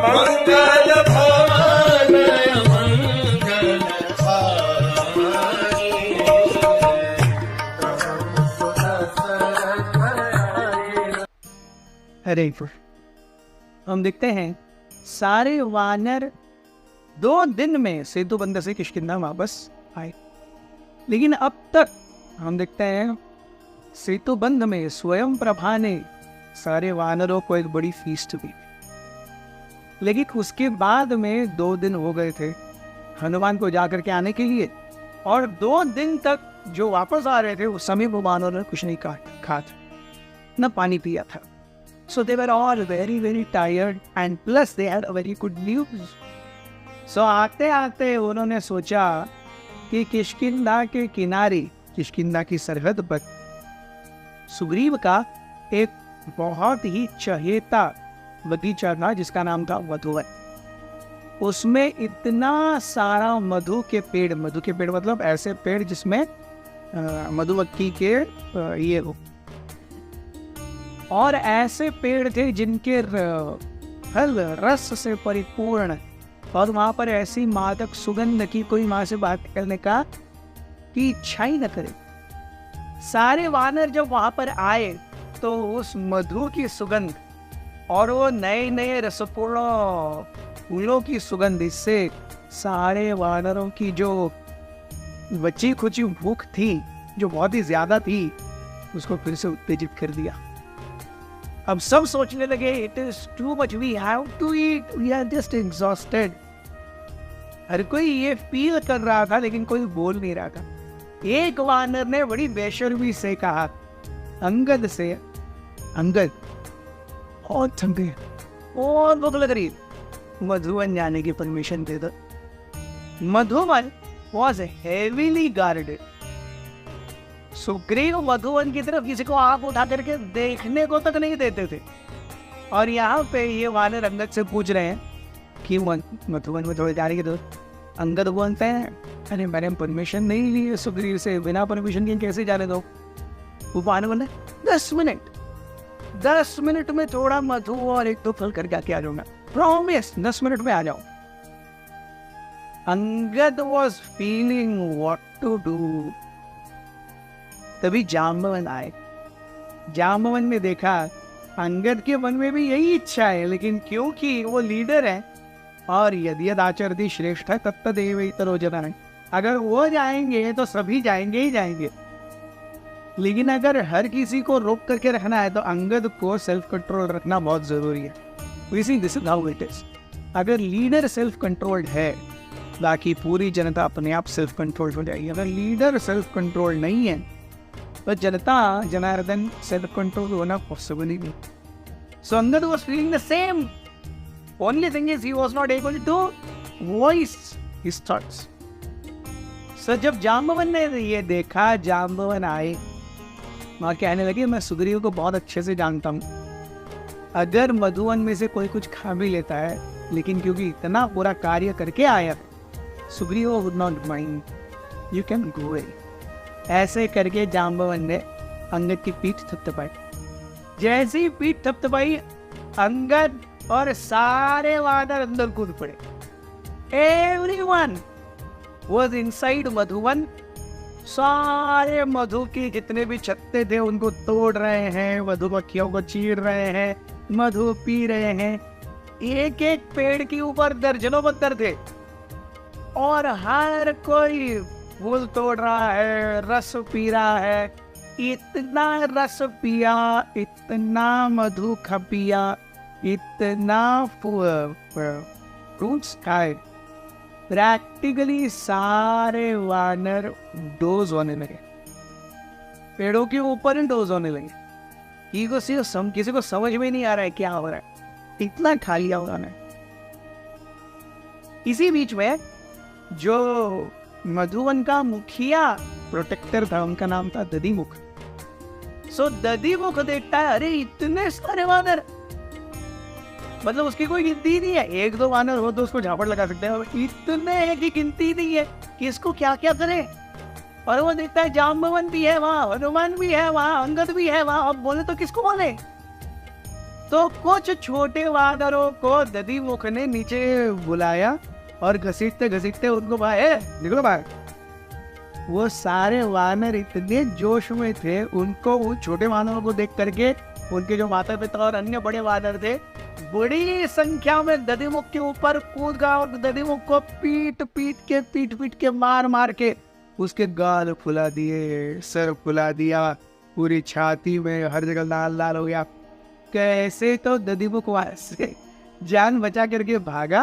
मंगल भवन मंगल हारी। हरे कृष्ण। हम देखते हैं सारे वानर 2 दिन में सेतुबंध से किष्किंधा वापस आए, लेकिन अब तक हम देखते हैं सेतुबंध में स्वयं प्रभा ने सारे वानरों को एक बड़ी फीस्ट दी। लेकिन उसके बाद में 2 दिन हो गए थे हनुमान को जाकर के आने के लिए, और 2 दिन तक जो वापस आ रहे थे उस समय वो वानरों ने कुछ नहीं खा न पानी पिया था। So they were all very very tired and plus they had a very good news. So आते आते उन्होंने सोचा कि किष्किंधा के किनारे, किष्किंधा की सरहद पर सुग्रीव का एक बहुत ही चहेता बगीचा था जिसका नाम था मधुवन। उसमें इतना सारा मधु के पेड़ मतलब ऐसे पेड़ जिसमें मधुमक्खी के ये हो, और ऐसे पेड़ थे जिनके फल रस से परिपूर्ण, और वहाँ पर ऐसी मादक सुगंध की कोई वहाँ से बात करने का की इच्छा ही न करे। सारे वानर जब वहाँ पर आए तो उस मधु की सुगंध और वो नए नए रसपूर्ण फूलों की सुगंध, इससे सारे वानरों की जो बची खुची भूख थी, जो बहुत ही ज्यादा थी, उसको फिर से उत्तेजित कर दिया। अब सब सोचने लगे it is too much, we have to eat, we are just exhausted. हर कोई ये फील कर रहा था लेकिन कोई बोल नहीं रहा था। एक वानर ने बड़ी बेशर्मी से कहा अंगद से, अंगद बहुत थक गए, बहुत भूख लग रही, मधुवन जाने की परमिशन दे दो। मधुवन वॉज हेवीली गार्डेड। सुग्रीव मधुवन की तरफ किसी को आंख उठा करके देखने को तक नहीं देते थे, और यहाँ पे ये वानर अंगद से पूछ रहे हैं कि मधुवन में थोड़े जाने की तो अंगद बोलते हैं अरे मैंने परमिशन नहीं ली है सुग्रीव से, बिना परमिशन के कैसे जाने दो। वो वानर बोले 10 मिनट में थोड़ा मधु और 1-2 फल करके आके आ जाऊंगा, प्रॉमिस 10 मिनट में आ जाओ। Angad was feeling what to do. तभी जाम्बवन आए। जाम्बवन ने देखा अंगद के मन में भी यही इच्छा है, लेकिन क्योंकि वो लीडर है और यदि आचरति श्रेष्ठ है तत्तदेव इतरो जनान, अगर वो जाएंगे तो सभी जाएंगे ही जाएंगे। लेकिन अगर हर किसी को रोक करके रखना है तो अंगद को सेल्फ कंट्रोल रखना बहुत जरूरी है। This is how it is. अगर लीडर सेल्फ कंट्रोल्ड है बाकी पूरी जनता अपने आप सेल्फ कंट्रोल हो जाएगी। अगर लीडर सेल्फ कंट्रोल नहीं है तो जनता जनार्दन सेल्फ कंट्रोल होना पॉसिबल ही नहीं। So Angad was feeling the same, only thing is he was not able to voice his thoughts. So जब जाम्बवन ने ये देखा, जाम्बवन आए, वहाँ कहने लगे मैं सुग्रीव को बहुत अच्छे से जानता हूँ, अगर मधुवन में से कोई कुछ खा भी लेता है, लेकिन क्योंकि इतना बुरा कार्य करके आया Sugriva would not mind, you can go away. ऐसे करके जाम्बवन ने अंगद की पीठ थपथपाई। जैसी ही पीठ थपथपाई अंगद और सारे वानर अंदर कूद पड़े। एवरीवन वाज इनसाइड मधुवन। सारे मधु के जितने भी छत्ते थे उनको तोड़ रहे हैं, मधुमक्खियों को चीर रहे हैं, मधु पी रहे हैं। एक एक पेड़ के ऊपर दर्जनों पत्थर थे और हर कोई फूल तोड़ रहा है, रस पी रहा है। इतना रस पिया, इतना मधु खपिया, इतना फ्रूट्स खाए, प्रैक्टिकली सारे वानर डोज होने लगे, पेड़ों के ऊपर ही डोज होने लगे। किसी को समझ में नहीं आ रहा है क्या हो रहा है, इतना खा लिया उन्होंने। इसी बीच में जो मधुवन का मुखिया प्रोटेक्टर था, उनका नाम था दधिमुख। सो दधिमुख देखता है अरे इतने सारे वानर, मतलब उसकी कोई गिनती नहीं है, 1-2 वानर हो तो उसको झापड़ लगा सकते हैं, इतने की गिनती नहीं है कि इसको क्या क्या करे। और वो देखता है जाम्बवन भी है वहाँ, हनुमान भी है वहाँ, अंगद भी है वहाँ, अब बोले तो किसको बोले। तो कुछ छोटे वानरों को दधिमुख ने नीचे बुलाया और घसीटते घसीटते उनको बाहर निकलो बाहर। वो सारे वानर इतने जोश में थे, उनको उन छोटे वानरों को देख करके उनके जो माता पिता और अन्य बड़े वानर थे बड़ी संख्या में दधिमुख के ऊपर कूद गया और दधिमुख को पीट पीट के मार के उसके गाल फुला दिए, सर फुला दिया, पूरी छाती में हर जगह लाल लाल हो गया। कैसे तो दधिमुख वहां से जान बचा करके भागा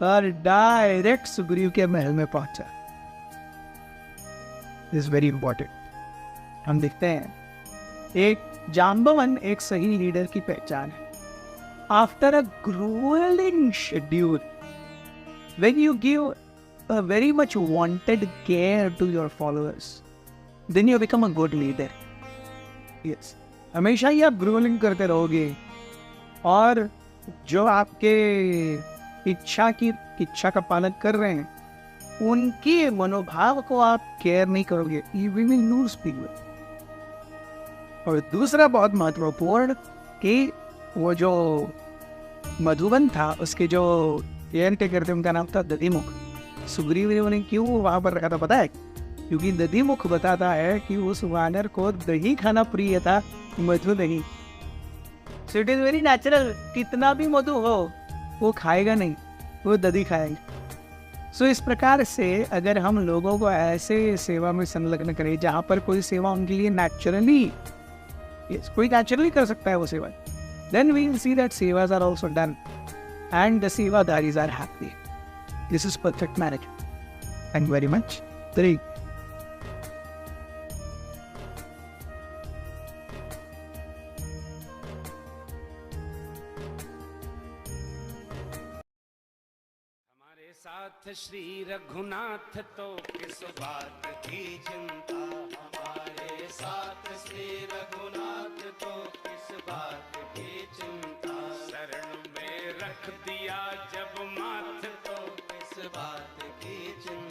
और डायरेक्ट सुग्रीव के महल में पहुंचा। This very important. हम देखते हैं एक जाम्बवन एक सही लीडर की पहचान है। After a gruelling schedule, when you give a very much wanted care to your followers, then you become a good leader. Yes. हमेशा ही आप ग्रोलिंग करते रहोगे और जो आपके इच्छा का पालन कर रहे हैं उनके मनोभाव को आप केयर नहीं करोगे, you will lose people. और दूसरा बहुत महत्वपूर्ण कि वो जो मधुबन था उसके जो केयर टेकर थे उनका नाम था दधिमुख। सुग्रीव ने उन्हें क्यों वहां पर रखा था पता है? क्योंकि दधिमुख बताता है कि उस वानर को दही खाना प्रिय था, मधु नहीं। So it is very natural, कितना भी मधु हो वो खाएगा नहीं, वो दही खाएगा। सो इस प्रकार से अगर हम लोगों को ऐसे सेवा में संलग्न करें जहाँ पर कोई सेवा उनके लिए नेचुरली कोई नेचुरली कर सकता है वो सेवा, then we will see that sevas are also done and the sevadaris are happy. This is perfect marriage. Thank you very much. 3. हमारे साथ श्री रघुनाथ तो किस बात की चिंता, हमारे साथ श्री रघुनाथ तो किस बात की चिंता, शरण में रख दिया जब माथ तो किस बात की चिंता।